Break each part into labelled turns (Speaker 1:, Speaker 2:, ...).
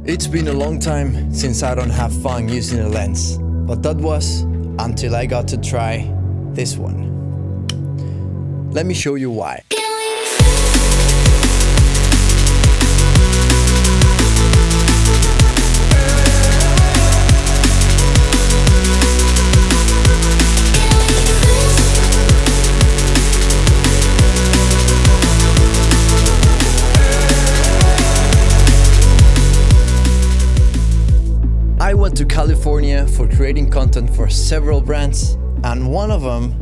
Speaker 1: It's been a long time since I don't have fun using a lens, but that was until I got to try this one. Let me show you why. I went to California for creating content for several brands, and one of them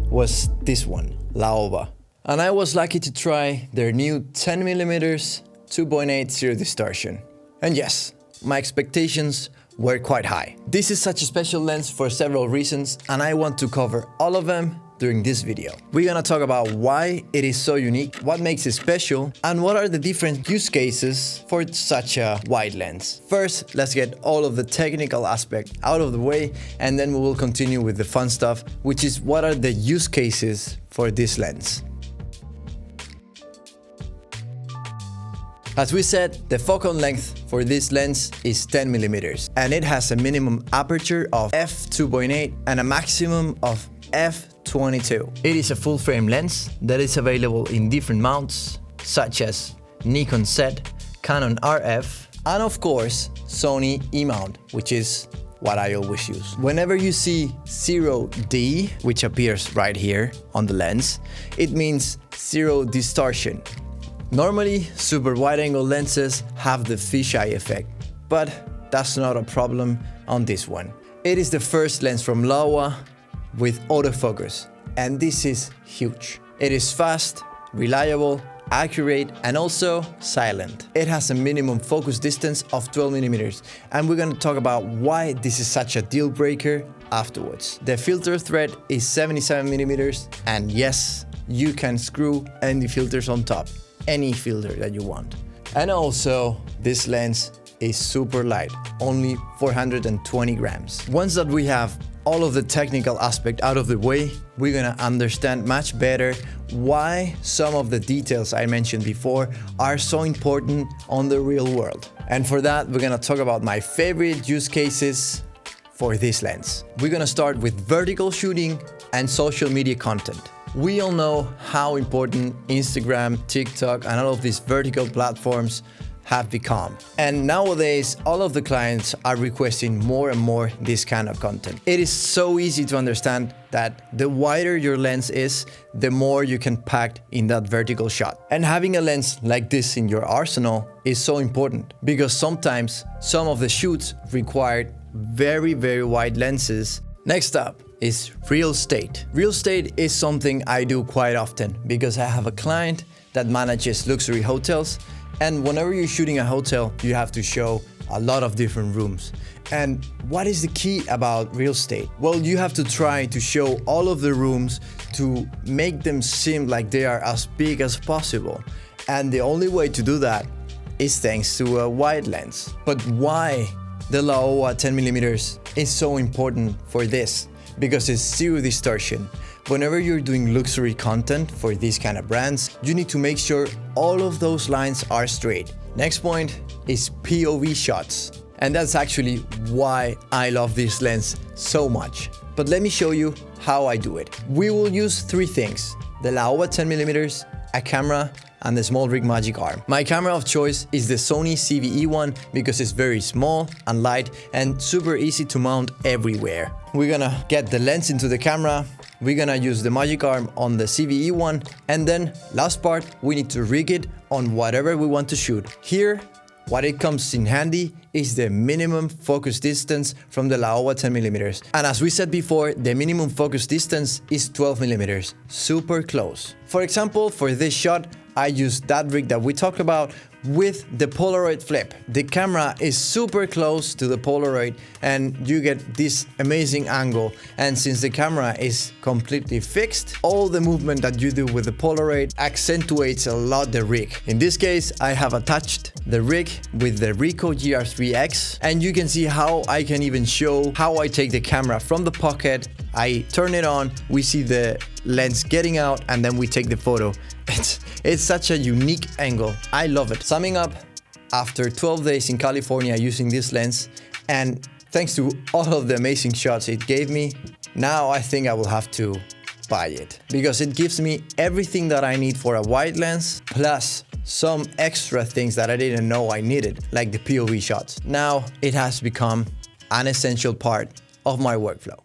Speaker 1: was this one, Laowa. And I was lucky to try their new 10mm 2.8 zero distortion. And yes, my expectations were quite high. This is such a special lens for several reasons, and I want to cover all of them during this video. We're gonna talk about why it is so unique, what makes it special, and what are the different use cases for such a wide lens. First, let's get all of the technical aspect out of the way, and then we will continue with the fun stuff, which is what are the use cases for this lens. As we said, the focal length for this lens is 10mm, and it has a minimum aperture of f2.8 and a maximum of f22. It is a full frame lens that is available in different mounts, such as Nikon Z, Canon RF, and of course, Sony E-mount, which is what I always use. Whenever you see 0D, which appears right here on the lens, it means zero distortion. Normally, super wide-angle lenses have the fisheye effect, but that's not a problem on this one. It is the first lens from Laowa with autofocus, and this is huge. It is fast, reliable, accurate, and also silent. It has a minimum focus distance of 12mm, and we're gonna talk about why this is such a deal breaker afterwards. The filter thread is 77mm, and yes, you can screw any filters on top, any filter that you want. And also, this lens is super light, only 420 grams. Once that we have all of the technical aspect out of the way, we're gonna understand much better why some of the details I mentioned before are so important on the real world. And for that, we're gonna talk about my favorite use cases for this lens. We're gonna start with vertical shooting and social media content. We all know how important Instagram, TikTok, and all of these vertical platforms have become. And nowadays, all of the clients are requesting more and more this kind of content. It is so easy to understand that the wider your lens is, the more you can pack in that vertical shot. And having a lens like this in your arsenal is so important because sometimes some of the shoots require very, very wide lenses. Next up is real estate. Real estate is something I do quite often because I have a client that manages luxury hotels, and whenever you're shooting a hotel, you have to show a lot of different rooms. And what is the key about real estate? Well, you have to try to show all of the rooms to make them seem like they are as big as possible. And the only way to do that is thanks to a wide lens. But why the Laowa 10mm is so important for this? Because it's zero distortion. Whenever you're doing luxury content for these kind of brands, you need to make sure all of those lines are straight. Next point is POV shots. And that's actually why I love this lens so much. But let me show you how I do it. We will use three things: the Laowa 10mm, a camera, and the small rig magic arm. My camera of choice is the Sony CVE one because it's very small and light and super easy to mount everywhere. We're gonna get the lens into the camera, we're gonna use the magic arm on the CVE one, and then last part, we need to rig it on whatever we want to shoot. Here, what it comes in handy is the minimum focus distance from the Laowa 10mm. And as we said before, the minimum focus distance is 12mm, super close. For example, for this shot, I used that rig that we talked about with the Polaroid flip. The camera is super close to the Polaroid and you get this amazing angle. And since the camera is completely fixed, all the movement that you do with the Polaroid accentuates a lot the rig. In this case, I have attached the rig with the Ricoh GR3X, and you can see how I can even show how I take the camera from the pocket. I turn it on, we see the lens getting out, and then we take the photo. It's such a unique angle. I love it. Summing up, after 12 days in California using this lens, and thanks to all of the amazing shots it gave me, now I think I will have to buy it, because it gives me everything that I need for a wide lens, plus some extra things that I didn't know I needed, like the POV shots. Now it has become an essential part of my workflow.